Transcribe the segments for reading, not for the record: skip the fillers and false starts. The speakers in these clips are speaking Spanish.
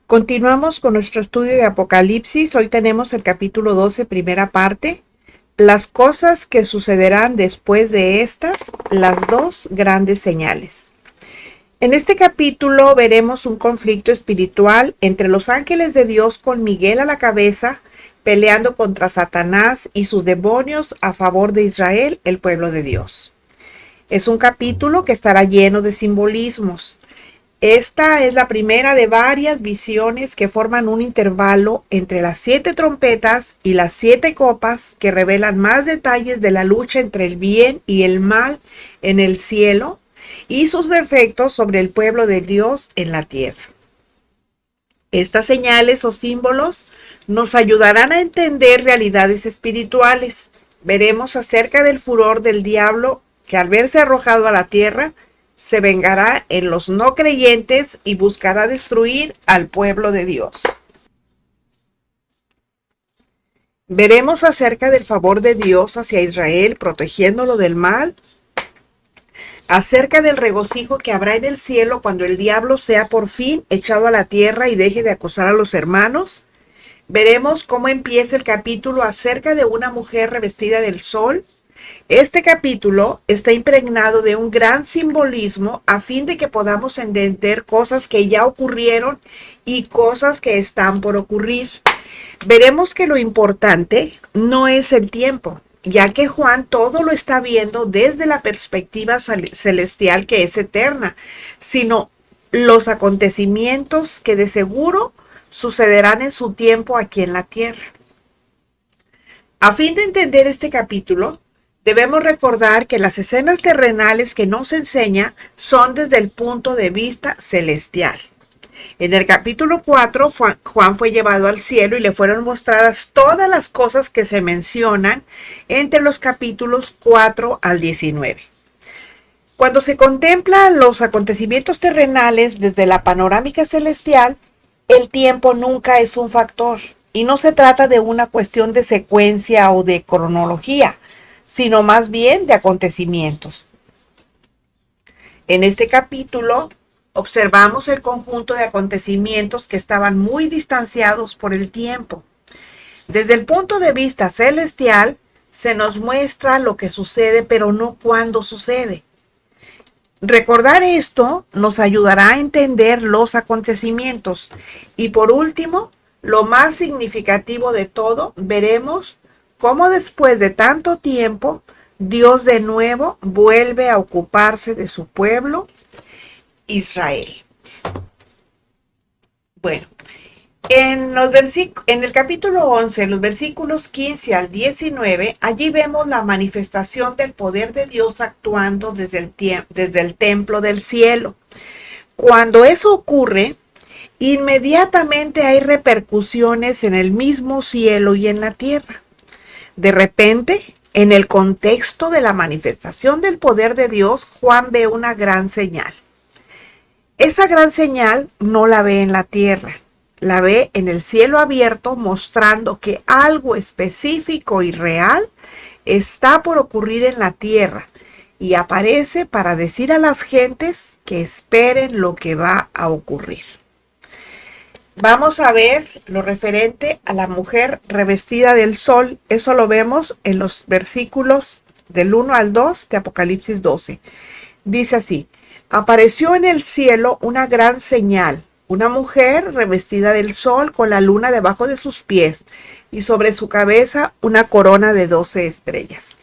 Continuamos con nuestro estudio de Apocalipsis. Hoy tenemos el capítulo 12, primera parte. Las cosas que sucederán después de estas, las dos grandes señales. En este capítulo veremos un conflicto espiritual entre los ángeles de Dios con Miguel a la cabeza, peleando contra Satanás y sus demonios a favor de Israel, el pueblo de Dios. Es un capítulo que estará lleno de simbolismos. Esta es la primera de varias visiones que forman un intervalo entre las 7 trompetas y las 7 copas que revelan más detalles de la lucha entre el bien y el mal en el cielo y sus efectos sobre el pueblo de Dios en la tierra. Estas señales o símbolos nos ayudarán a entender realidades espirituales. Veremos acerca del furor del diablo que al verse arrojado a la tierra, se vengará en los no creyentes y buscará destruir al pueblo de Dios. Veremos acerca del favor de Dios hacia Israel, protegiéndolo del mal, acerca del regocijo que habrá en el cielo cuando el diablo sea por fin echado a la tierra y deje de acosar a los hermanos. Veremos cómo empieza el capítulo acerca de una mujer revestida del sol. Este capítulo está impregnado de un gran simbolismo a fin de que podamos entender cosas que ya ocurrieron y cosas que están por ocurrir. Veremos que lo importante no es el tiempo, ya que Juan todo lo está viendo desde la perspectiva celestial que es eterna, sino los acontecimientos que de seguro sucederán en su tiempo aquí en la tierra. A fin de entender este capítulo, debemos recordar que las escenas terrenales que nos enseña son desde el punto de vista celestial. En el capítulo 4, Juan fue llevado al cielo y le fueron mostradas todas las cosas que se mencionan entre los capítulos 4 al 19. Cuando se contemplan los acontecimientos terrenales desde la panorámica celestial, el tiempo nunca es un factor y no se trata de una cuestión de secuencia o de cronología, sino más bien de acontecimientos. En este capítulo observamos el conjunto de acontecimientos que estaban muy distanciados por el tiempo. Desde el punto de vista celestial, se nos muestra lo que sucede, pero no cuándo sucede. Recordar esto nos ayudará a entender los acontecimientos. Y por último, lo más significativo de todo, veremos cómo después de tanto tiempo, Dios de nuevo vuelve a ocuparse de su pueblo, Israel. Bueno, en el capítulo 11, en los versículos 15 al 19, allí vemos la manifestación del poder de Dios actuando desde el templo del cielo. Cuando eso ocurre, inmediatamente hay repercusiones en el mismo cielo y en la tierra. De repente, en el contexto de la manifestación del poder de Dios, Juan ve una gran señal. Esa gran señal no la ve en la tierra, la ve en el cielo abierto, mostrando que algo específico y real está por ocurrir en la tierra y aparece para decir a las gentes que esperen lo que va a ocurrir. Vamos a ver lo referente a la mujer revestida del sol. Eso lo vemos en los versículos del 1 al 2 de Apocalipsis 12. Dice así: apareció en el cielo una gran señal, una mujer revestida del sol con la luna debajo de sus pies y sobre su cabeza una corona de 12 estrellas.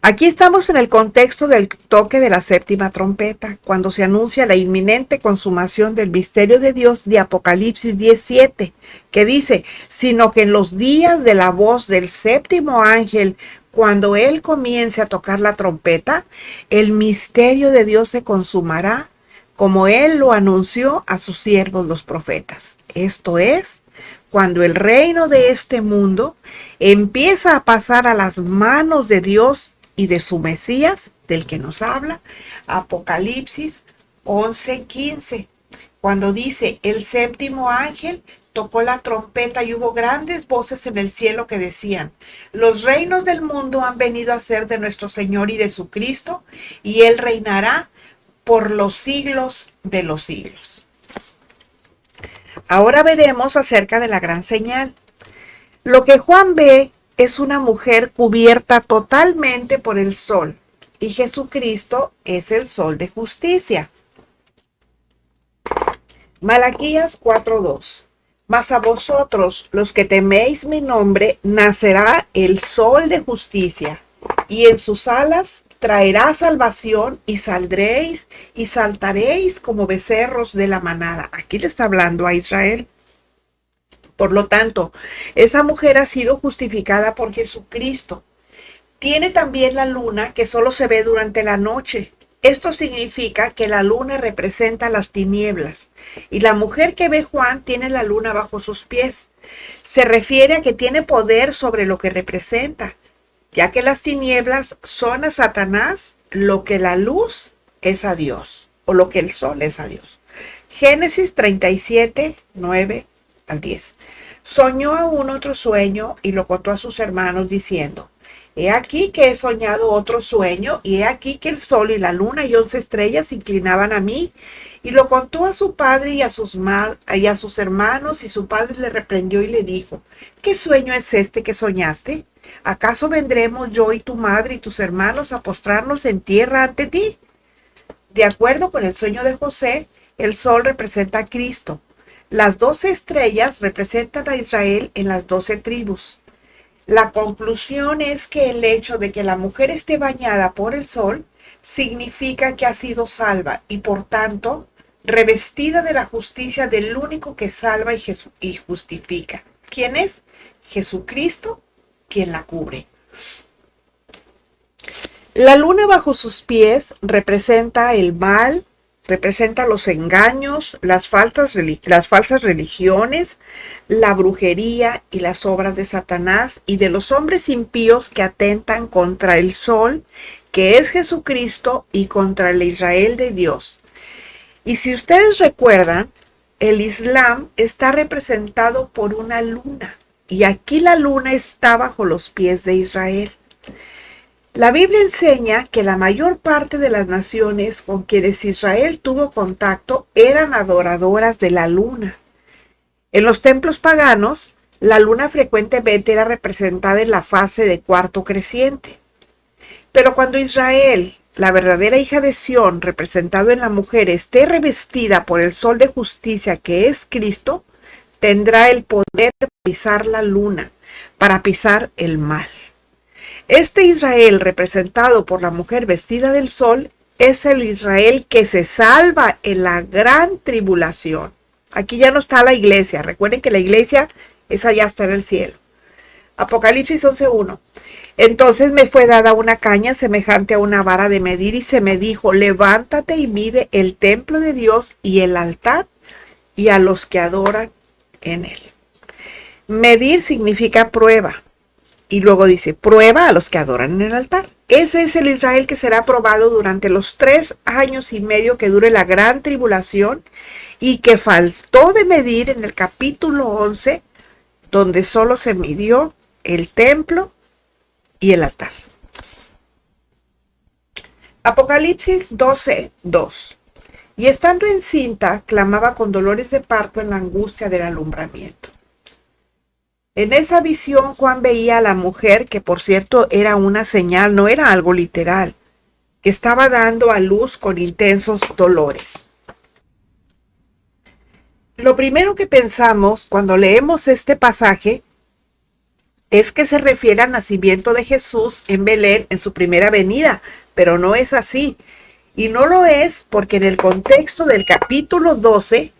Aquí estamos en el contexto del toque de la séptima trompeta, cuando se anuncia la inminente consumación del misterio de Dios de Apocalipsis 17, que dice: sino que en los días de la voz del séptimo ángel, cuando él comience a tocar la trompeta, el misterio de Dios se consumará, como él lo anunció a sus siervos los profetas. Esto es, cuando el reino de este mundo empieza a pasar a las manos de Dios y de su Mesías, del que nos habla Apocalipsis 11:15, cuando dice: el séptimo ángel tocó la trompeta y hubo grandes voces en el cielo que decían: los reinos del mundo han venido a ser de nuestro Señor y de su Cristo, y él reinará por los siglos de los siglos. Ahora veremos acerca de la gran señal. Lo que Juan ve es una mujer cubierta totalmente por el sol, y Jesucristo es el sol de justicia. Malaquías 4:2. Mas a vosotros, los que teméis mi nombre, nacerá el sol de justicia, y en sus alas traerá salvación, y saldréis y saltaréis como becerros de la manada. Aquí le está hablando a Israel. Por lo tanto, esa mujer ha sido justificada por Jesucristo. Tiene también la luna que solo se ve durante la noche. Esto significa que la luna representa las tinieblas y la mujer que ve Juan tiene la luna bajo sus pies. Se refiere a que tiene poder sobre lo que representa, ya que las tinieblas son a Satanás lo que la luz es a Dios, o lo que el sol es a Dios. Génesis 37, 9 al 10. Soñó aún otro sueño y lo contó a sus hermanos diciendo: He aquí que he soñado otro sueño, y he aquí que el sol y la luna y 11 estrellas se inclinaban a mí. Y lo contó a su padre y a sus hermanos, y su padre le reprendió y le dijo: ¿Qué sueño es este que soñaste? ¿Acaso vendremos yo y tu madre y tus hermanos a postrarnos en tierra ante ti? De acuerdo con el sueño de José, el sol representa a Cristo. Las 12 estrellas representan a Israel en las 12 tribus. La conclusión es que el hecho de que la mujer esté bañada por el sol significa que ha sido salva y por tanto revestida de la justicia del único que salva y justifica. ¿Quién es? Jesucristo, quien la cubre. La luna bajo sus pies representa el mal, representa los engaños, las falsas religiones, la brujería y las obras de Satanás y de los hombres impíos que atentan contra el sol, que es Jesucristo, y contra el Israel de Dios. Y si ustedes recuerdan, el Islam está representado por una luna, y aquí la luna está bajo los pies de Israel. La Biblia enseña que la mayor parte de las naciones con quienes Israel tuvo contacto eran adoradoras de la luna. En los templos paganos, la luna frecuentemente era representada en la fase de cuarto creciente. Pero cuando Israel, la verdadera hija de Sión, representado en la mujer, esté revestida por el sol de justicia que es Cristo, tendrá el poder de pisar la luna, para pisar el mal. Este Israel, representado por la mujer vestida del sol, es el Israel que se salva en la gran tribulación. Aquí ya no está la iglesia. Recuerden que la iglesia, esa ya está en el cielo. Apocalipsis 11:1. Entonces me fue dada una caña semejante a una vara de medir, y se me dijo: levántate y mide el templo de Dios y el altar y a los que adoran en él. Medir significa prueba. Y luego dice: prueba a los que adoran en el altar. Ese es el Israel que será probado durante los 3 años y medio que dure la gran tribulación, y que faltó de medir en el capítulo 11, donde solo se midió el templo y el altar. Apocalipsis 12:2. Y estando encinta, clamaba con dolores de parto en la angustia del alumbramiento. En esa visión Juan veía a la mujer, que por cierto era una señal, no era algo literal, que estaba dando a luz con intensos dolores. Lo primero que pensamos cuando leemos este pasaje es que se refiere al nacimiento de Jesús en Belén en su primera venida, pero no es así. Y no lo es porque en el contexto del capítulo 12,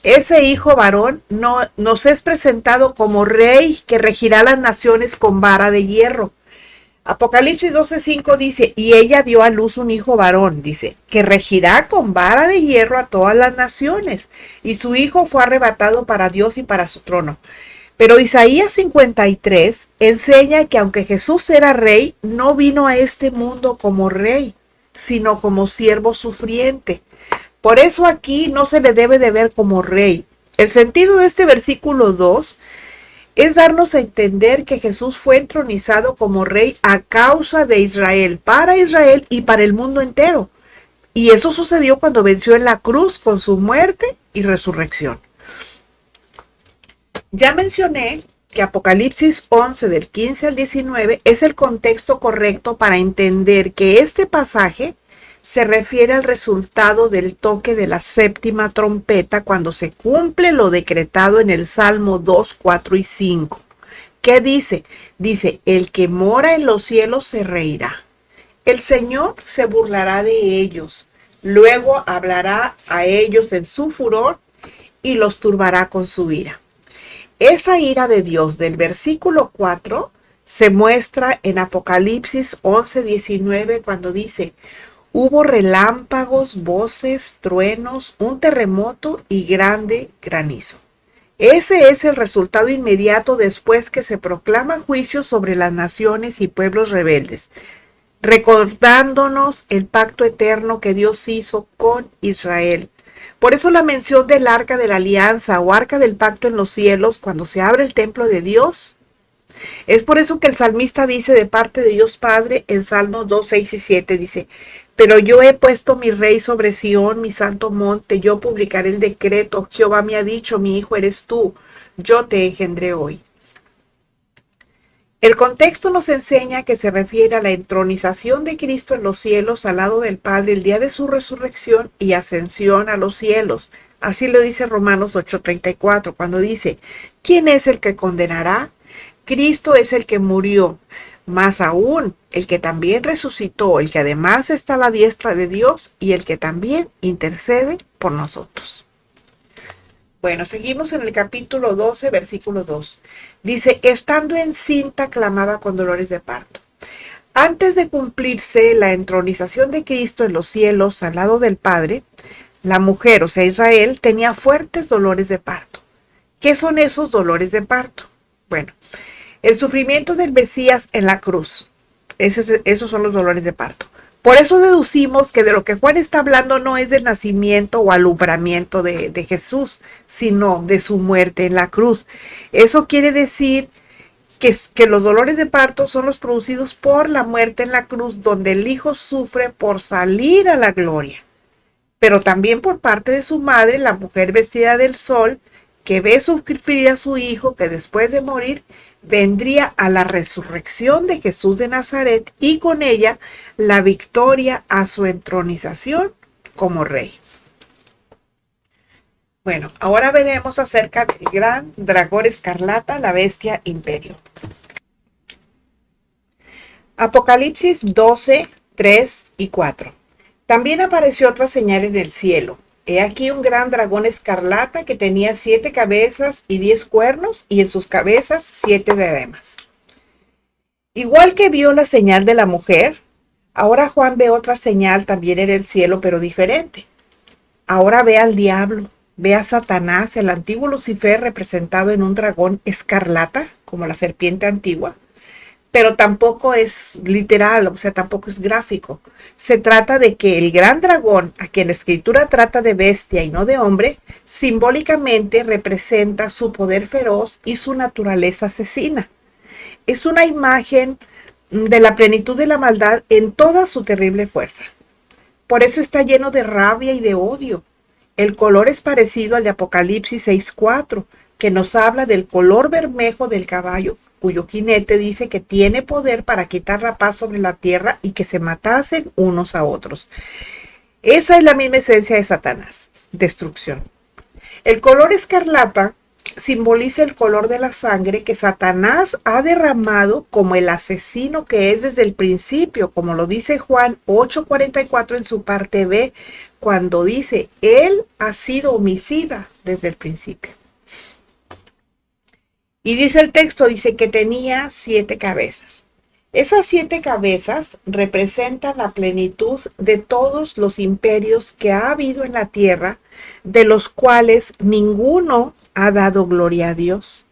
ese hijo varón nos es presentado como rey que regirá las naciones con vara de hierro. Apocalipsis 12:5 dice: y ella dio a luz un hijo varón, dice, que regirá con vara de hierro a todas las naciones, y su hijo fue arrebatado para Dios y para su trono. Pero Isaías 53 enseña que aunque Jesús era rey, no vino a este mundo como rey, sino como siervo sufriente. Por eso aquí no se le debe de ver como rey. El sentido de este versículo 2 es darnos a entender que Jesús fue entronizado como rey a causa de Israel y para el mundo entero. Y eso sucedió cuando venció en la cruz con su muerte y resurrección. Ya mencioné que Apocalipsis 11 del 15 al 19 es el contexto correcto para entender que este pasaje se refiere al resultado del toque de la séptima trompeta cuando se cumple lo decretado en el Salmo 2, 4 y 5. ¿Qué dice? Dice, el que mora en los cielos se reirá. El Señor se burlará de ellos. Luego hablará a ellos en su furor y los turbará con su ira. Esa ira de Dios del versículo 4 se muestra en Apocalipsis 11:19 cuando dice, hubo relámpagos, voces, truenos, un terremoto y grande granizo. Ese es el resultado inmediato después que se proclama juicio sobre las naciones y pueblos rebeldes, recordándonos el pacto eterno que Dios hizo con Israel. Por eso la mención del arca de la alianza o arca del pacto en los cielos cuando se abre el templo de Dios. Es por eso que el salmista dice de parte de Dios Padre en Salmos 2, 6 y 7, dice, pero yo he puesto mi rey sobre Sión, mi santo monte, yo publicaré el decreto, Jehová me ha dicho, mi hijo eres tú, yo te engendré hoy. El contexto nos enseña que se refiere a la entronización de Cristo en los cielos al lado del Padre el día de su resurrección y ascensión a los cielos. Así lo dice Romanos 8:34, cuando dice, ¿quién es el que condenará? Cristo es el que murió, más aún, el que también resucitó, el que además está a la diestra de Dios y el que también intercede por nosotros. Bueno, seguimos en el capítulo 12, versículo 2. Dice, estando encinta clamaba con dolores de parto. Antes de cumplirse la entronización de Cristo en los cielos al lado del Padre, la mujer, o sea Israel, tenía fuertes dolores de parto. ¿Qué son esos dolores de parto? Bueno, el sufrimiento del Mesías en la cruz. Esos son los dolores de parto. Por eso deducimos que de lo que Juan está hablando no es del nacimiento o alumbramiento de Jesús, sino de su muerte en la cruz. Eso quiere decir que los dolores de parto son los producidos por la muerte en la cruz, donde el Hijo sufre por salir a la gloria. Pero también por parte de su madre, la mujer vestida del sol, que ve sufrir a su Hijo, que después de morir vendría a la resurrección de Jesús de Nazaret y con ella la victoria a su entronización como rey. Bueno, ahora veremos acerca del gran dragón escarlata, la bestia imperio. Apocalipsis 12, 3 y 4. También apareció otra señal en el cielo. He aquí un gran dragón escarlata que tenía 7 cabezas y 10 cuernos, y en sus cabezas 7 diademas. Igual que vio la señal de la mujer, ahora Juan ve otra señal también en el cielo, pero diferente. Ahora ve al diablo, ve a Satanás, el antiguo Lucifer representado en un dragón escarlata, como la serpiente antigua, pero tampoco es literal, o sea, tampoco es gráfico. Se trata de que el gran dragón, a quien la escritura trata de bestia y no de hombre, simbólicamente representa su poder feroz y su naturaleza asesina. Es una imagen de la plenitud de la maldad en toda su terrible fuerza. Por eso está lleno de rabia y de odio. El color es parecido al de Apocalipsis 6:4, que nos habla del color bermejo del caballo, cuyo jinete dice que tiene poder para quitar la paz sobre la tierra y que se matasen unos a otros. Esa es la misma esencia de Satanás, destrucción. El color escarlata simboliza el color de la sangre que Satanás ha derramado como el asesino que es desde el principio, como lo dice Juan 8:44 en su parte B, cuando dice, él ha sido homicida desde el principio. Y dice el texto, dice que tenía 7 cabezas. Esas 7 cabezas representan la plenitud de todos los imperios que ha habido en la tierra, de los cuales ninguno ha dado gloria a Dios.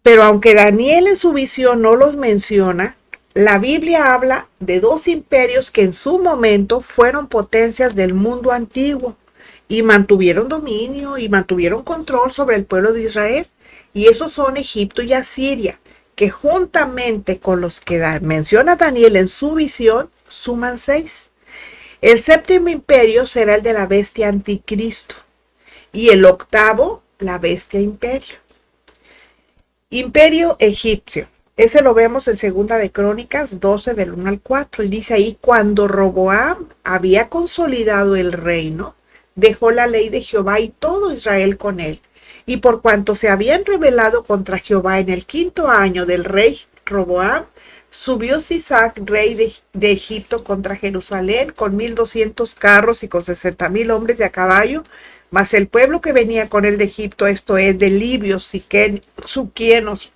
Pero aunque Daniel en su visión no los menciona, la Biblia habla de 2 imperios que en su momento fueron potencias del mundo antiguo y mantuvieron dominio y mantuvieron control sobre el pueblo de Israel. Y esos son Egipto y Asiria, que juntamente con los que menciona Daniel en su visión, suman 6. El séptimo imperio será el de la bestia anticristo y el octavo, la bestia imperio. Imperio egipcio. Ese lo vemos en Segunda de Crónicas 12 del 1 al 4. Y dice ahí, cuando Roboam había consolidado el reino, dejó la ley de Jehová y todo Israel con él. Y por cuanto se habían rebelado contra Jehová en el 5.º año del rey Roboam, subió Sisac, rey de Egipto, contra Jerusalén con 1,200 carros y con 60,000 hombres de a caballo, mas el pueblo que venía con él de Egipto, esto es, de libios, suquienos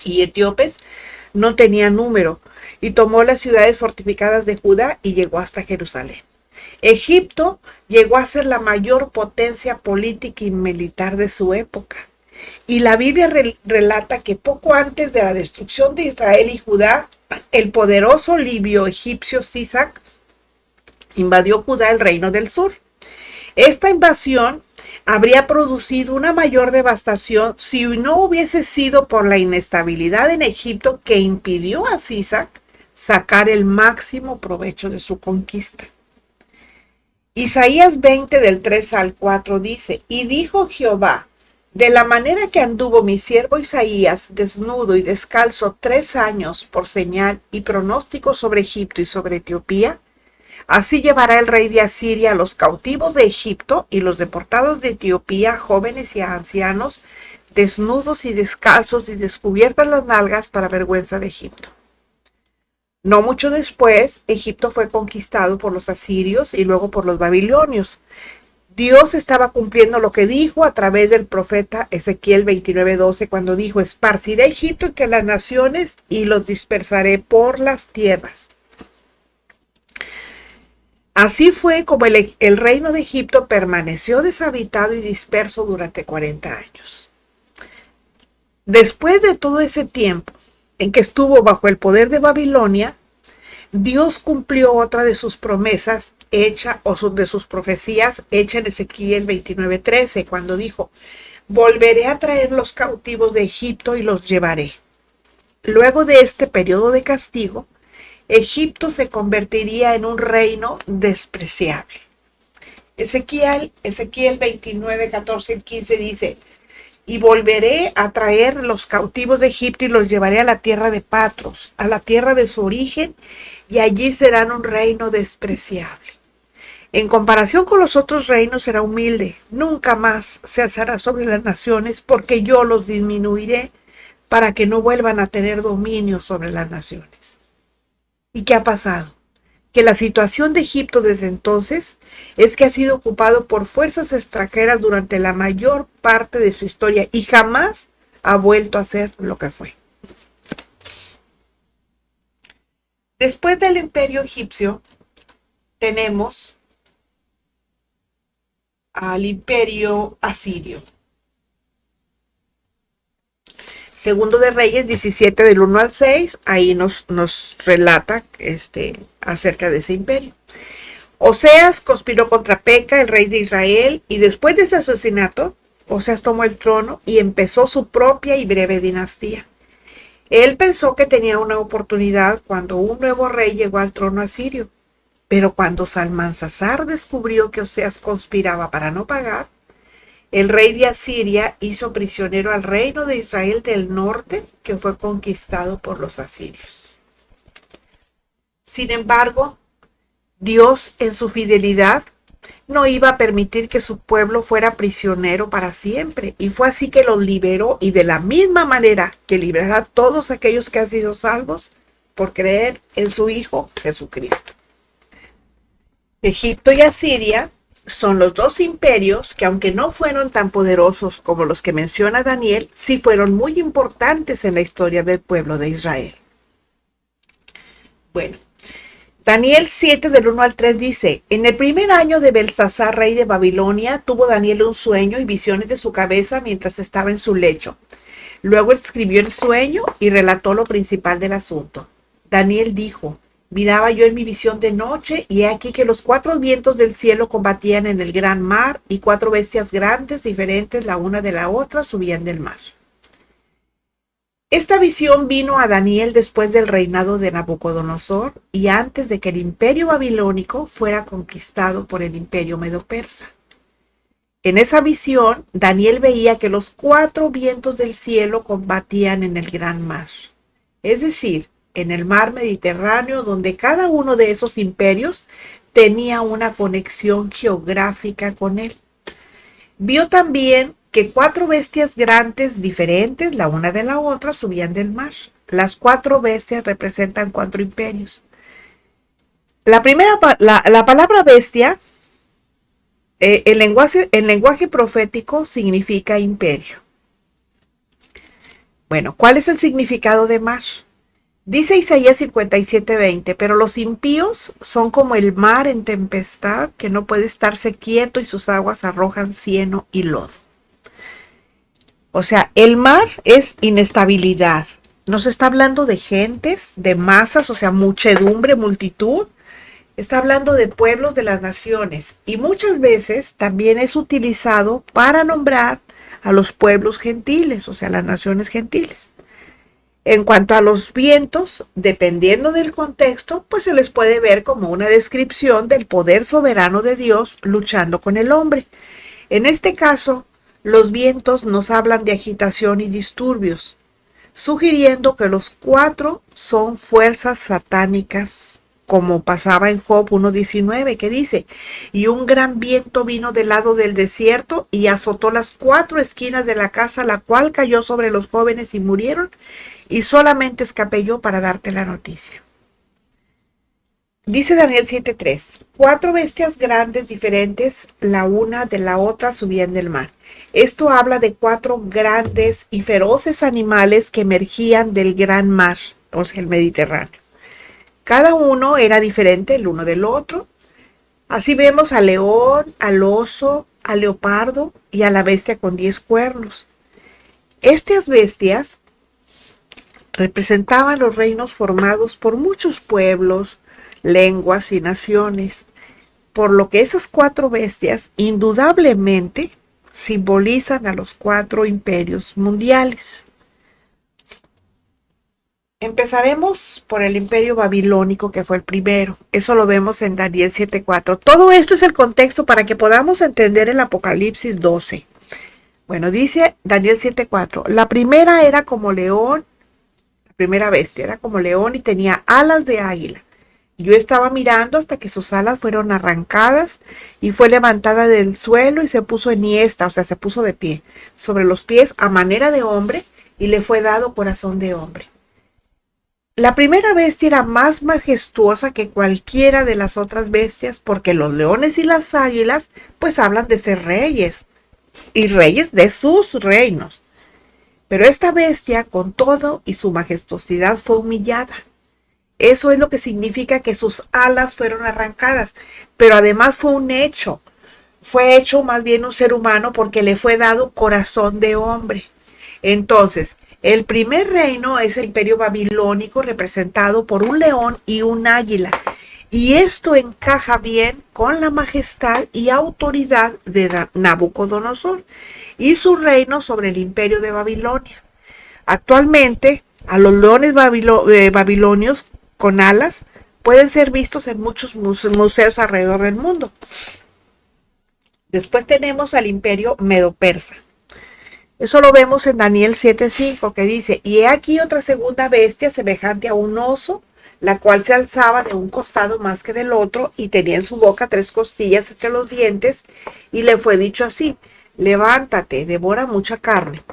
y etíopes, no tenía número, y tomó las ciudades fortificadas de Judá y llegó hasta Jerusalén. Egipto llegó a ser la mayor potencia política y militar de su época. Y la Biblia relata que poco antes de la destrucción de Israel y Judá, el poderoso libio egipcio Sisac invadió Judá, el reino del sur. Esta invasión habría producido una mayor devastación si no hubiese sido por la inestabilidad en Egipto que impidió a Sisac sacar el máximo provecho de su conquista. Isaías 20 del 3 al 4 dice, y dijo Jehová, de la manera que anduvo mi siervo Isaías, desnudo y descalzo 3 años por señal y pronóstico sobre Egipto y sobre Etiopía, así llevará el rey de Asiria a los cautivos de Egipto y los deportados de Etiopía, jóvenes y ancianos, desnudos y descalzos y descubiertas las nalgas para vergüenza de Egipto. No mucho después, Egipto fue conquistado por los asirios y luego por los babilonios. Dios estaba cumpliendo lo que dijo a través del profeta Ezequiel 29:12 cuando dijo, esparciré Egipto entre las naciones y los dispersaré por las tierras. Así fue como el reino de Egipto permaneció deshabitado y disperso durante 40 años. Después de todo ese tiempo en que estuvo bajo el poder de Babilonia, Dios cumplió otra de sus promesas hecha o de sus profecías hecha en Ezequiel 29:13, cuando dijo, volveré a traer los cautivos de Egipto y los llevaré. Luego de este periodo de castigo, Egipto se convertiría en un reino despreciable. Ezequiel 29:14 y 15 dice, y volveré a traer los cautivos de Egipto y los llevaré a la tierra de Patros, a la tierra de su origen, y allí serán un reino despreciable. En comparación con los otros reinos será humilde, nunca más se alzará sobre las naciones, porque yo los disminuiré para que no vuelvan a tener dominio sobre las naciones. ¿Y qué ha pasado? Que la situación de Egipto desde entonces es que ha sido ocupado por fuerzas extranjeras durante la mayor parte de su historia y jamás ha vuelto a ser lo que fue. Después del imperio egipcio tenemos al imperio asirio. Segundo de Reyes 17 del 1 al 6, ahí nos relata acerca de ese imperio. Oseas conspiró contra Peca, el rey de Israel, y después de ese asesinato, Oseas tomó el trono y empezó su propia y breve dinastía. Él pensó que tenía una oportunidad cuando un nuevo rey llegó al trono asirio, pero cuando Salmansasar descubrió que Oseas conspiraba para no pagar, el rey de Asiria hizo prisionero al reino de Israel del norte, que fue conquistado por los asirios. Sin embargo, Dios, en su fidelidad, no iba a permitir que su pueblo fuera prisionero para siempre, y fue así que los liberó, y de la misma manera que librará a todos aquellos que han sido salvos por creer en su Hijo Jesucristo. Egipto y Asiria son los dos imperios que, aunque no fueron tan poderosos como los que menciona Daniel, sí fueron muy importantes en la historia del pueblo de Israel. Bueno, Daniel 7 del 1 al 3 dice, en el primer año de Belsasar, rey de Babilonia, tuvo Daniel un sueño y visiones de su cabeza mientras estaba en su lecho. Luego escribió el sueño y relató lo principal del asunto. Daniel dijo, miraba yo en mi visión de noche, y he aquí que los 4 vientos del cielo combatían en el gran mar, y 4 bestias grandes, diferentes la una de la otra, subían del mar. Esta visión vino a Daniel después del reinado de Nabucodonosor y antes de que el imperio babilónico fuera conquistado por el imperio medo-persa. En esa visión, Daniel veía que los 4 vientos del cielo combatían en el gran mar, es decir, en el mar Mediterráneo, donde cada uno de esos imperios tenía una conexión geográfica con él. Vio también que 4 bestias grandes diferentes, la una de la otra, subían del mar. Las 4 bestias representan 4 imperios. La palabra bestia, en lenguaje profético, significa imperio. Bueno, ¿cuál es el significado de mar? Dice Isaías 57:20, pero los impíos son como el mar en tempestad, que no puede estarse quieto y sus aguas arrojan cieno y lodo. O sea, el mar es inestabilidad. Nos está hablando de gentes, de masas, o sea, muchedumbre, multitud. Está hablando de pueblos de las naciones. Y muchas veces también es utilizado para nombrar a los pueblos gentiles, o sea, las naciones gentiles. En cuanto a los vientos, dependiendo del contexto, pues se les puede ver como una descripción del poder soberano de Dios luchando con el hombre. En este caso, los vientos nos hablan de agitación y disturbios, sugiriendo que los 4 son fuerzas satánicas, como pasaba en Job 1:19, que dice, y un gran viento vino del lado del desierto y azotó las 4 esquinas de la casa, la cual cayó sobre los jóvenes y murieron, y solamente escapé yo para darte la noticia. Dice Daniel 7:3, 4 bestias grandes diferentes, la una de la otra, subían del mar. Esto habla de 4 grandes y feroces animales que emergían del gran mar, o sea, el Mediterráneo. Cada uno era diferente el uno del otro. Así vemos al león, al oso, al leopardo y a la bestia con 10 cuernos. Estas bestias representaban los reinos formados por muchos pueblos, lenguas y naciones, por lo que esas 4 bestias indudablemente simbolizan a los 4 imperios mundiales. Empezaremos por el imperio babilónico, que fue el primero. Eso lo vemos en Daniel 7:4. Todo esto es el contexto para que podamos entender el Apocalipsis 12. Bueno, dice Daniel 7:4, la primera era como león, la primera bestia era como león y tenía alas de águila. Yo estaba mirando hasta que sus alas fueron arrancadas y fue levantada del suelo y se puso enhiesta, o sea, se puso de pie, sobre los pies a manera de hombre, y le fue dado corazón de hombre. La primera bestia era más majestuosa que cualquiera de las otras bestias, porque los leones y las águilas pues hablan de ser reyes, y reyes de sus reinos. Pero esta bestia, con todo y su majestuosidad, fue humillada. Eso es lo que significa que sus alas fueron arrancadas, pero además fue hecho más bien un ser humano, porque le fue dado corazón de hombre. Entonces, el primer reino es el imperio babilónico, representado por un león y un águila. Y esto encaja bien con la majestad y autoridad de Nabucodonosor y su reino sobre el imperio de Babilonia. Actualmente, a los leones babilonios con alas pueden ser vistos en muchos museos alrededor del mundo. Después tenemos al imperio medo-persa. Eso lo vemos en Daniel 7:5, que dice, y he aquí otra segunda bestia semejante a un oso, la cual se alzaba de un costado más que del otro, y tenía en su boca 3 costillas entre los dientes, y le fue dicho así, levántate, devora mucha carne.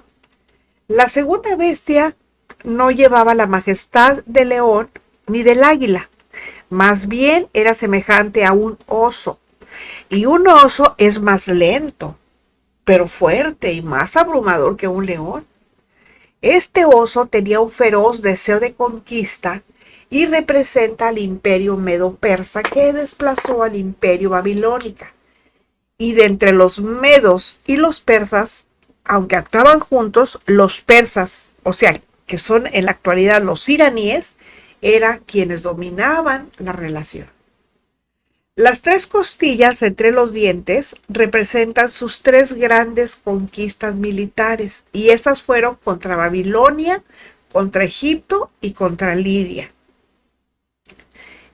La segunda bestia no llevaba la majestad del león ni del águila, más bien era semejante a un oso, y un oso es más lento, pero fuerte y más abrumador que un león. Este oso tenía un feroz deseo de conquista y representa al imperio medo-persa, que desplazó al imperio babilónico. Y de entre los medos y los persas, aunque actuaban juntos, los persas, o sea, que son en la actualidad los iraníes, eran quienes dominaban la relación. Las 3 costillas entre los dientes representan sus 3 grandes conquistas militares, y esas fueron contra Babilonia, contra Egipto y contra Lidia.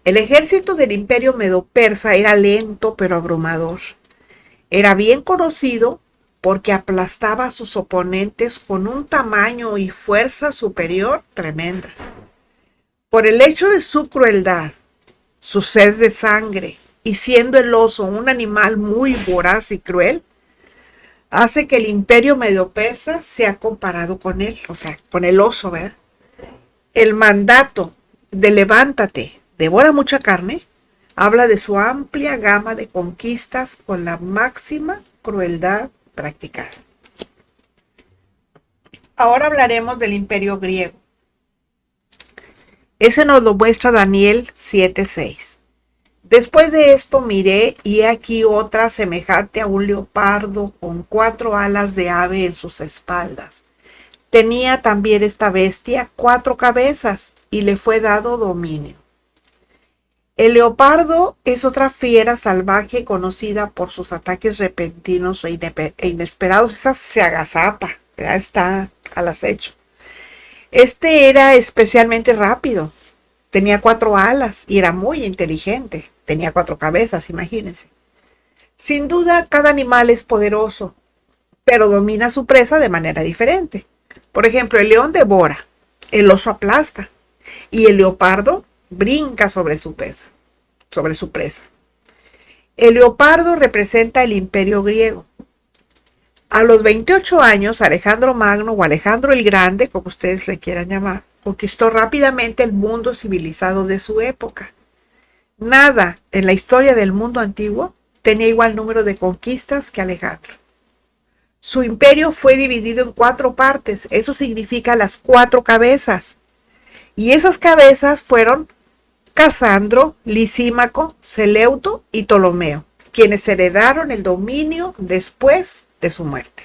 El ejército del imperio medo-persa era lento pero abrumador. Era bien conocido porque aplastaba a sus oponentes con un tamaño y fuerza superior tremendas. Por el hecho de su crueldad, su sed de sangre y siendo el oso un animal muy voraz y cruel, hace que el imperio medo-persa sea comparado con él, o sea, con el oso, ¿verdad? El mandato de levántate, devora mucha carne, habla de su amplia gama de conquistas con la máxima crueldad practicada. Ahora hablaremos del imperio griego. Ese nos lo muestra Daniel 7:6. Después de esto miré y he aquí otra semejante a un leopardo con 4 alas de ave en sus espaldas. Tenía también esta bestia 4 cabezas y le fue dado dominio. El leopardo es otra fiera salvaje conocida por sus ataques repentinos e inesperados. Esa se agazapa, ya está al acecho. Este era especialmente rápido. Tenía 4 alas y era muy inteligente. Tenía 4 cabezas, imagínense. Sin duda, cada animal es poderoso, pero domina a su presa de manera diferente. Por ejemplo, el león devora, el oso aplasta y el leopardo brinca sobre su presa. El leopardo representa el imperio griego. A los 28 años, Alejandro Magno o Alejandro el Grande, como ustedes le quieran llamar, conquistó rápidamente el mundo civilizado de su época. Nada en la historia del mundo antiguo tenía igual número de conquistas que Alejandro. Su imperio fue dividido en 4 partes, eso significa las 4 cabezas. Y esas cabezas fueron Casandro, Lisímaco, Seleuto y Ptolomeo, quienes heredaron el dominio después de su muerte.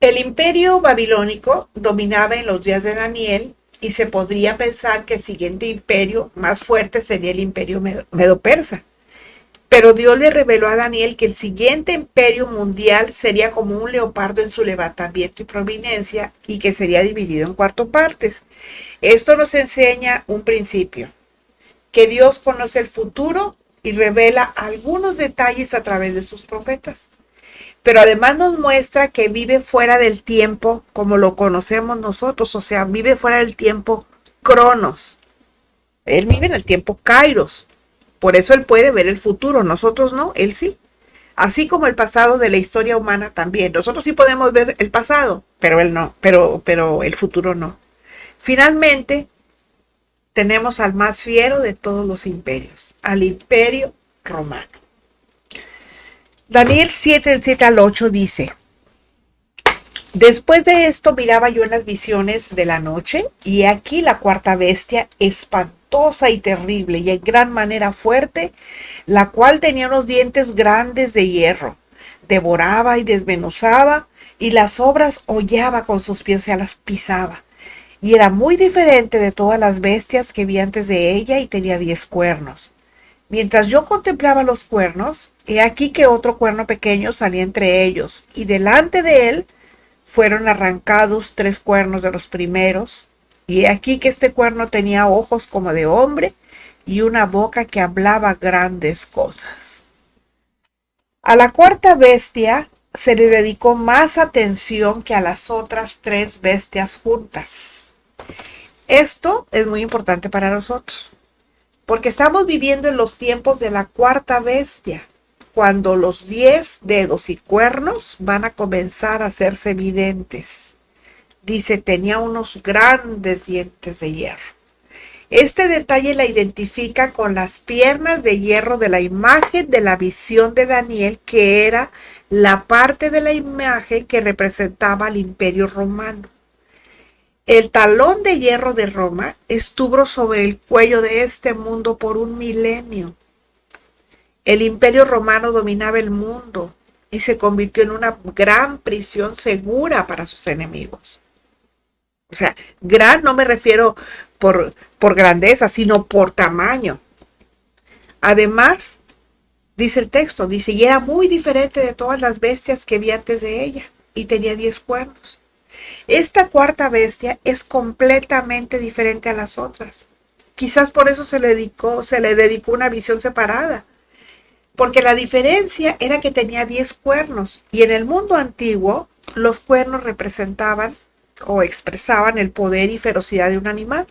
El imperio babilónico dominaba en los días de Daniel y se podría pensar que el siguiente imperio más fuerte sería el imperio medo-persa. Pero Dios le reveló a Daniel que el siguiente imperio mundial sería como un leopardo en su levantamiento y prominencia y que sería dividido en 4 partes. Esto nos enseña un principio, que Dios conoce el futuro y revela algunos detalles a través de sus profetas. Pero además nos muestra que vive fuera del tiempo como lo conocemos nosotros, o sea, vive fuera del tiempo Cronos. Él vive en el tiempo Kairos. Por eso él puede ver el futuro, nosotros no, él sí. Así como el pasado de la historia humana también. Nosotros sí podemos ver el pasado, pero él no, pero el futuro no. Finalmente, tenemos al más fiero de todos los imperios, al imperio romano. Daniel 7, del 7 al 8 dice: Después de esto miraba yo en las visiones de la noche, y aquí la 4ª bestia, espantosa y terrible, y en gran manera fuerte, la cual tenía unos dientes grandes de hierro, devoraba y desmenuzaba, y las obras hollaba con sus pies, o sea, las pisaba. Y era muy diferente de todas las bestias que vi antes de ella, y tenía 10 cuernos. Mientras yo contemplaba los cuernos, he aquí que otro cuerno pequeño salía entre ellos, y delante de él fueron arrancados 3 cuernos de los primeros, y he aquí que este cuerno tenía ojos como de hombre, y una boca que hablaba grandes cosas. A la 4ª bestia se le dedicó más atención que a las otras 3 bestias juntas. Esto es muy importante para nosotros, porque estamos viviendo en los tiempos de la 4ª bestia, cuando los 10 dedos y cuernos van a comenzar a hacerse evidentes. Dice, tenía unos grandes dientes de hierro. Este detalle la identifica con las piernas de hierro de la imagen de la visión de Daniel, que era la parte de la imagen que representaba al imperio romano. El talón de hierro de Roma estuvo sobre el cuello de este mundo por 1 milenio. El imperio romano dominaba el mundo y se convirtió en una gran prisión segura para sus enemigos. O sea, gran no me refiero por grandeza, sino por tamaño. Además, dice el texto, dice, y era muy diferente de todas las bestias que vi antes de ella, y tenía 10 cuernos. Esta 4ª bestia es completamente diferente a las otras. Quizás por eso se le dedicó una visión separada. porque la diferencia era que tenía 10 cuernos y en el mundo antiguo los cuernos representaban o expresaban el poder y ferocidad de un animal.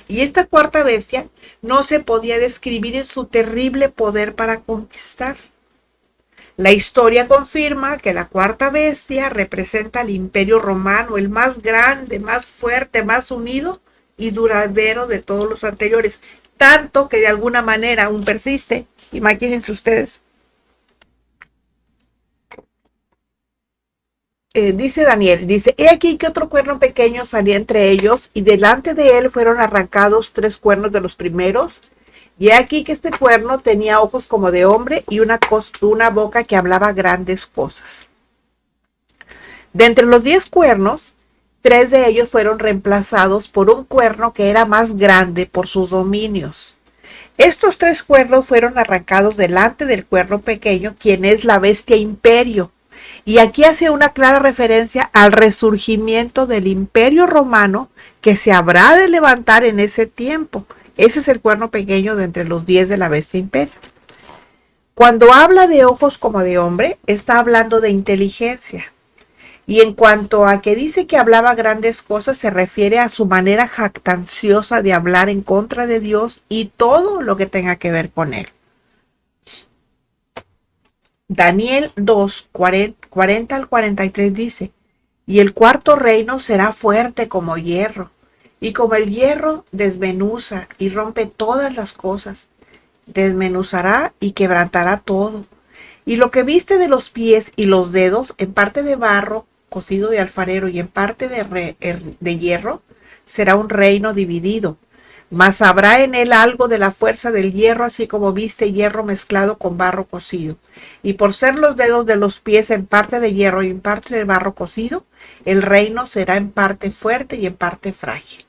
Y esta cuarta bestia no se podía describir en su terrible poder para conquistar. La historia confirma que la cuarta bestia representa al Imperio Romano, el más grande, más fuerte, más unido y duradero de todos los anteriores, tanto que de alguna manera aún persiste. Imagínense ustedes. Dice Daniel, dice, he aquí que otro cuerno pequeño salía entre ellos, y delante de él fueron arrancados 3 cuernos de los primeros, y he aquí que este cuerno tenía ojos como de hombre y una boca que hablaba grandes cosas. De entre los 10 cuernos, 3 de ellos fueron reemplazados por un cuerno que era más grande por sus dominios. Estos 3 cuernos fueron arrancados delante del cuerno pequeño, quien es la bestia imperio. Y aquí hace una clara referencia al resurgimiento del Imperio Romano que se habrá de levantar en ese tiempo. Ese es el cuerno pequeño de entre los 10 de la bestia imperio. Cuando habla de ojos como de hombre, está hablando de inteligencia. Y en cuanto a que dice que hablaba grandes cosas, se refiere a su manera jactanciosa de hablar en contra de Dios y todo lo que tenga que ver con él. Daniel 2, 40 al 43 dice, y el cuarto reino será fuerte como hierro, y como el hierro desmenuza y rompe todas las cosas, desmenuzará y quebrantará todo. Y lo que viste de los pies y los dedos, en parte de barro cocido de alfarero y en parte de hierro, será un reino dividido. Mas habrá en él algo de la fuerza del hierro, así como viste hierro mezclado con barro cocido. Y por ser los dedos de los pies en parte de hierro y en parte de barro cocido, el reino será en parte fuerte y en parte frágil.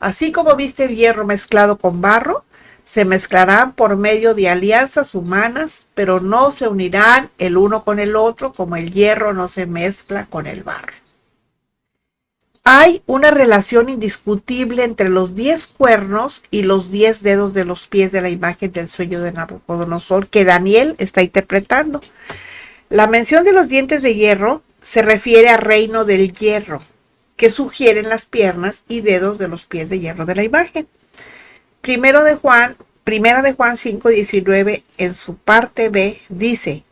Así como viste el hierro mezclado con barro, se mezclarán por medio de alianzas humanas, pero no se unirán el uno con el otro como el hierro no se mezcla con el barro. Hay una relación indiscutible entre los 10 cuernos y los 10 dedos de los pies de la imagen del sueño de Nabucodonosor que Daniel está interpretando. La mención de los dientes de hierro se refiere al reino del hierro, que sugieren las piernas y dedos de los pies de hierro de la imagen. Primera de Juan 5:19 en su parte B dice,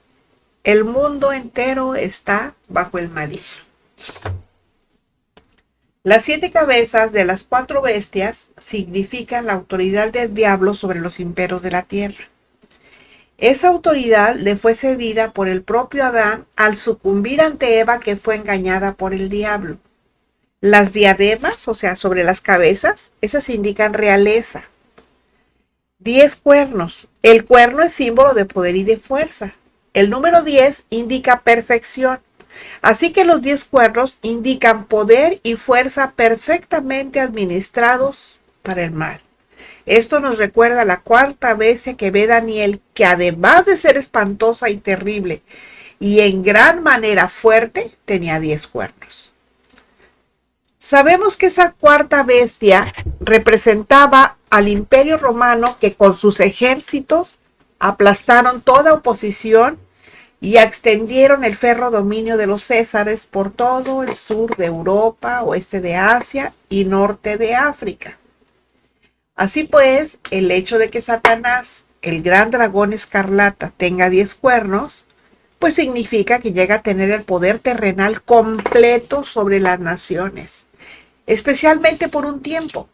el mundo entero está bajo el maligno. Las 7 cabezas de las 4 bestias significan la autoridad del diablo sobre los imperios de la tierra. Esa autoridad le fue cedida por el propio Adán al sucumbir ante Eva, que fue engañada por el diablo. Las diademas, o sea, sobre las cabezas, esas indican realeza. 10 cuernos. El cuerno es símbolo de poder y de fuerza. El número 10 indica perfección. Así que los 10 cuernos indican poder y fuerza perfectamente administrados para el mal. Esto nos recuerda la cuarta bestia que ve Daniel, que además de ser espantosa y terrible y en gran manera fuerte, tenía 10 cuernos. Sabemos que esa cuarta bestia representaba al Imperio Romano, que con sus ejércitos aplastaron toda oposición y extendieron el férreo dominio de los césares por todo el sur de Europa, oeste de Asia y norte de África. Así pues, el hecho de que Satanás, el gran dragón escarlata, tenga 10 cuernos, pues significa que llega a tener el poder terrenal completo sobre las naciones, especialmente por un tiempo,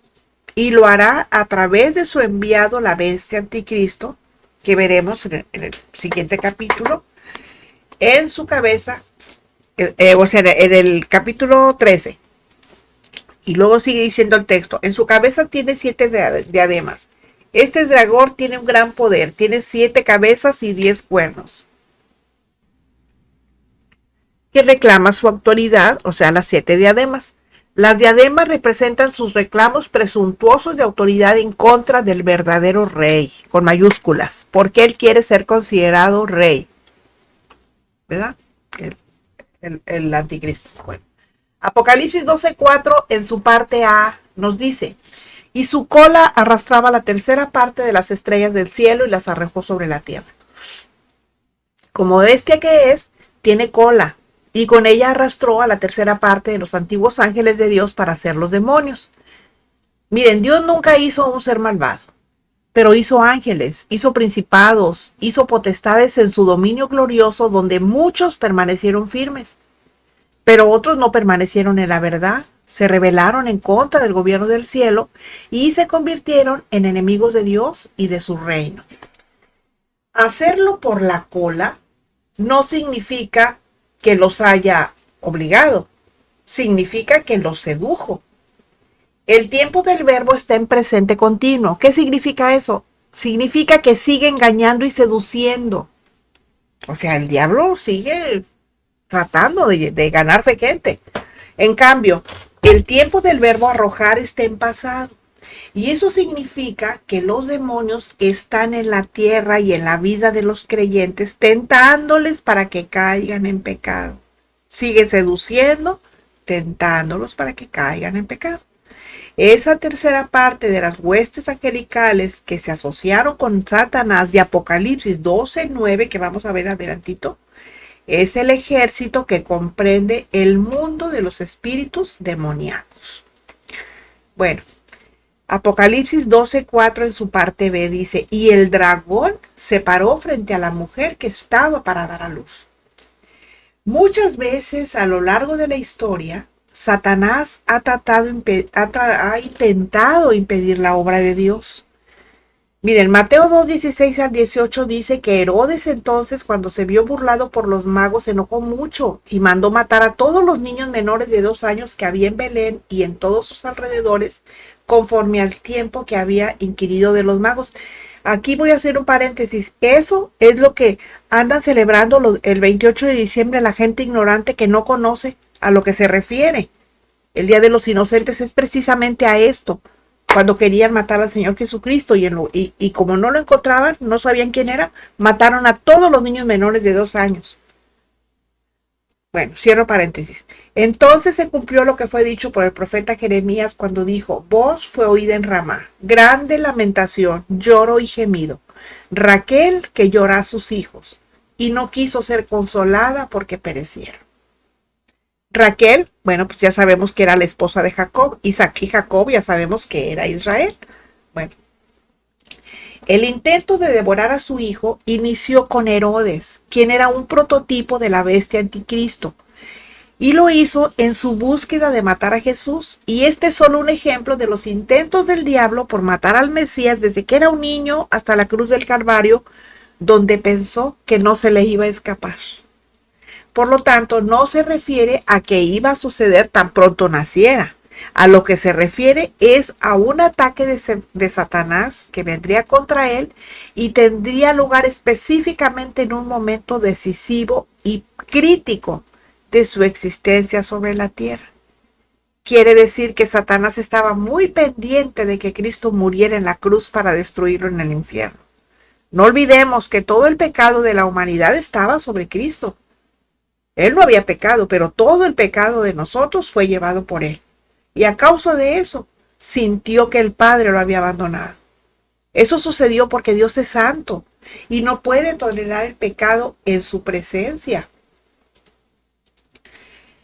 y lo hará a través de su enviado, la bestia anticristo, que veremos en el siguiente capítulo. En su cabeza, o sea, en el capítulo 13, y luego sigue diciendo el texto, en su cabeza tiene 7 diademas. Este dragón tiene un gran poder, tiene 7 cabezas y 10 cuernos, que reclama su autoridad, o sea, las 7 diademas. Las diademas representan sus reclamos presuntuosos de autoridad en contra del verdadero rey, con mayúsculas, porque él quiere ser considerado rey, ¿verdad? El anticristo. Bueno. Apocalipsis 12:4 en su parte A nos dice, y su cola arrastraba la tercera parte de las estrellas del cielo y las arrojó sobre la tierra. Como bestia que es, tiene cola, y con ella arrastró a la tercera parte de los antiguos ángeles de Dios para ser los demonios. Miren, Dios nunca hizo un ser malvado, pero hizo ángeles, hizo principados, hizo potestades en su dominio glorioso, donde muchos permanecieron firmes, pero otros no permanecieron en la verdad, se rebelaron en contra del gobierno del cielo y se convirtieron en enemigos de Dios y de su reino. Hacerlo por la cola no significa que los haya obligado, significa que los sedujo. El tiempo del verbo está en presente continuo. ¿Qué significa eso? Significa que sigue engañando y seduciendo. O sea, el diablo sigue tratando de ganarse gente. En cambio, el tiempo del verbo arrojar está en pasado. Y eso significa que los demonios están en la tierra y en la vida de los creyentes, tentándoles para que caigan en pecado. Sigue seduciendo, tentándolos para que caigan en pecado. Esa tercera parte de las huestes angelicales que se asociaron con Satanás de Apocalipsis 12:9, que vamos a ver adelantito, es el ejército que comprende el mundo de los espíritus demoníacos. Bueno, Apocalipsis 12:4 en su parte B dice, y el dragón se paró frente a la mujer que estaba para dar a luz. Muchas veces a lo largo de la historia, Satanás ha intentado impedir la obra de Dios. Miren, Mateo 2:16 al 18 dice que Herodes entonces, cuando se vio burlado por los magos, se enojó mucho y mandó matar a todos los niños menores de 2 años que había en Belén y en todos sus alrededores, conforme al tiempo que había inquirido de los magos. Aquí voy a hacer un paréntesis. Eso es lo que andan celebrando el 28 de diciembre la gente ignorante que no conoce a lo que se refiere. El Día de los Inocentes es precisamente a esto. Cuando querían matar al Señor Jesucristo y como no lo encontraban, no sabían quién era, mataron a todos los niños menores de 2 años. Bueno, cierro paréntesis. Entonces se cumplió lo que fue dicho por el profeta Jeremías cuando dijo, voz fue oída en Ramá, grande lamentación, lloro y gemido. Raquel que llora a sus hijos y no quiso ser consolada porque perecieron. Raquel, bueno, pues ya sabemos que era la esposa de Jacob, Isaac y Jacob ya sabemos que era Israel. Bueno, el intento de devorar a su hijo inició con Herodes, quien era un prototipo de la bestia anticristo, y lo hizo en su búsqueda de matar a Jesús. Y este es solo un ejemplo de los intentos del diablo por matar al Mesías desde que era un niño hasta la cruz del Calvario, donde pensó que no se le iba a escapar. Por lo tanto, no se refiere a que iba a suceder tan pronto naciera. A lo que se refiere es a un ataque de Satanás que vendría contra él y tendría lugar específicamente en un momento decisivo y crítico de su existencia sobre la tierra. Quiere decir que Satanás estaba muy pendiente de que Cristo muriera en la cruz para destruirlo en el infierno. No olvidemos que todo el pecado de la humanidad estaba sobre Cristo. Él no había pecado, pero todo el pecado de nosotros fue llevado por él. Y a causa de eso, sintió que el Padre lo había abandonado. Eso sucedió porque Dios es santo y no puede tolerar el pecado en su presencia.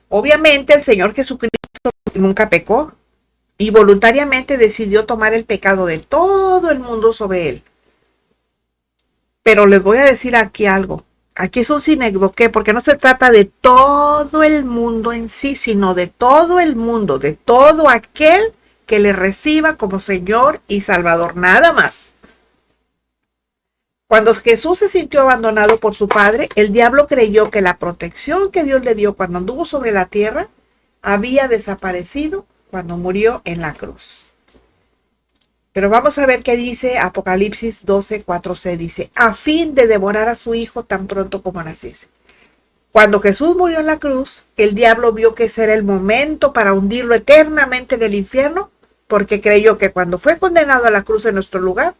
Obviamente el Señor Jesucristo nunca pecó y voluntariamente decidió tomar el pecado de todo el mundo sobre él. Pero les voy a decir aquí algo. Aquí es un sinécdoque porque no se trata de todo el mundo en sí, sino de todo el mundo, de todo aquel que le reciba como Señor y Salvador, nada más. Cuando Jesús se sintió abandonado por su Padre, el diablo creyó que la protección que Dios le dio cuando anduvo sobre la tierra había desaparecido cuando murió en la cruz. Pero vamos a ver qué dice Apocalipsis 12:4c. Dice, a fin de devorar a su hijo tan pronto como naciese. Cuando Jesús murió en la cruz, el diablo vio que ese era el momento para hundirlo eternamente en el infierno, porque creyó que cuando fue condenado a la cruz en nuestro lugar,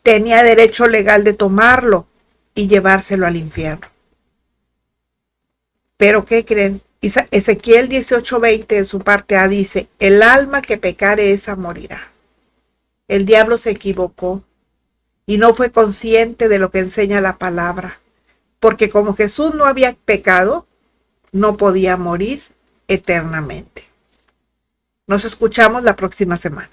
tenía derecho legal de tomarlo y llevárselo al infierno. Pero ¿qué creen? Ezequiel 18:20 en su parte A dice, el alma que pecare esa morirá. El diablo se equivocó y no fue consciente de lo que enseña la palabra, porque como Jesús no había pecado, no podía morir eternamente. Nos escuchamos la próxima semana.